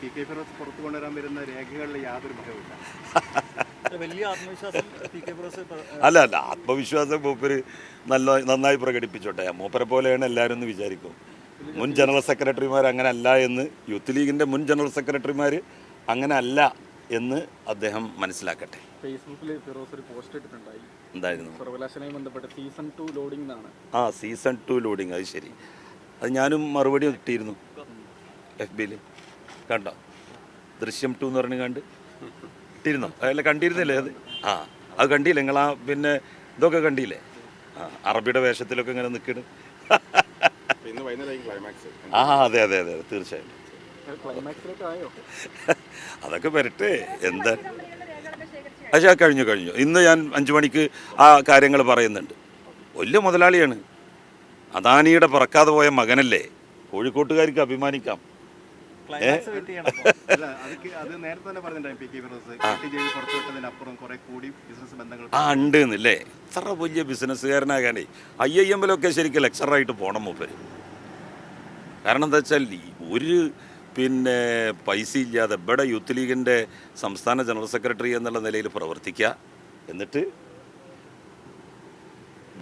P K Firoz പുറത്തു കൊണ്ടുവരാൻ വരുന്ന രേഖകളിൽ യാതൊരു ഭയവുമില്ല. വലിയ ആത്മവിശ്വാസം പി കെ ഫിറോസ് അല്ല ആത്മവിശ്വാസം മൂപ്പര് നന്നായി പ്രകടിപ്പിച്ചോട്ടെ. മൂപ്പരെ പോലെയാണ് എല്ലാവരും എന്ന് വിചാരിക്കും. മുൻ ജനറൽ സെക്രട്ടറിമാർ അങ്ങനെ അല്ല എന്ന്, യൂത്ത് ലീഗിൻ്റെ മുൻ ജനറൽ സെക്രട്ടറിമാർ അങ്ങനെ അല്ല എന്ന് അദ്ദേഹം മനസ്സിലാക്കട്ടെ. ഫേസ്ബുക്കിൽ ഫിറോസ് ഒരു പോസ്റ്റ് ഇട്ടിട്ടുണ്ടായി. എന്തായിരുന്നു? സർവകലാശാലയുമായി ബന്ധപ്പെട്ട് സീസൺ 2 ലോഡിംഗ് എന്നാണ്. Season 2 loading. അത് ശരി. അത് ഞാനും മറുപടി ഇട്ടിരുന്നു FB-ൽ. കണ്ടോ? ദൃശ്യം 2 എന്ന് പറഞ്ഞു കണ്ട് ഇട്ടിരുന്നോ? അല്ല കണ്ടിരുന്നില്ലേ അത്? അത് കണ്ടില്ലേ നിങ്ങൾ? പിന്നെ ഇതൊക്കെ കണ്ടില്ലേ? അറബിയുടെ വേഷത്തിലൊക്കെ ഇങ്ങനെ നിൽക്കണ്. അതെ തീർച്ചയായും. അതൊക്കെ വരട്ടെ. എന്താ പക്ഷേ കഴിഞ്ഞു. ഇന്ന് ഞാൻ 5 മണിക്ക് ആ കാര്യങ്ങൾ പറയുന്നുണ്ട്. വലിയ മുതലാളിയാണ്. അദാനിയുടെ പറക്കാതെ പോയ മകനല്ലേ. കോഴിക്കോട്ടുകാർക്ക് അഭിമാനിക്കാം. ഉണ്ട് എന്നല്ലേ. ഇത്ര വലിയ ബിസിനസ്സുകാരനാകാനേ IIM-ലൊക്കെ ശരിക്കും ലെക്ചറായിട്ട് പോകണം മൂപ്പര്. കാരണം എന്താ വെച്ചാൽ ഒരു പൈസ ഇല്ലാതെ ഇവിടെ യൂത്ത് ലീഗിൻ്റെ സംസ്ഥാന ജനറൽ സെക്രട്ടറി എന്നുള്ള നിലയിൽ പ്രവർത്തിക്കുക, എന്നിട്ട്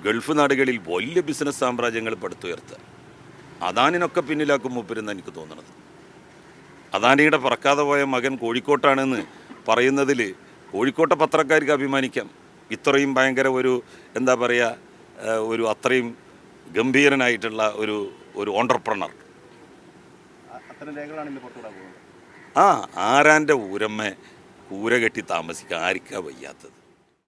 ഗൾഫ് നാടുകളിൽ വലിയ ബിസിനസ് സാമ്രാജ്യങ്ങൾ പടുത്തുയർത്തുക. അദാനിനൊക്കെ പിന്നിലാക്കും മൂപ്പരെന്ന് എനിക്ക് തോന്നുന്നത്. അദാനിയുടെ പറക്കാതെ പോയ മകൻ കോഴിക്കോട്ടാണെന്ന് പറയുന്നതിൽ കോഴിക്കോട്ടെ പത്രക്കാർക്ക് അഭിമാനിക്കാം. ഇത്രയും ഭയങ്കര എന്താ പറയുക, അത്രയും ഗംഭീരനായിട്ടുള്ള ഒരു ഓണ്ടർപ്രണർ. ആരാൻ്റെ ഊരമ്മ കൂര കെട്ടി താമസിക്കാൻ ആർക്കാ വയ്യാത്തത്?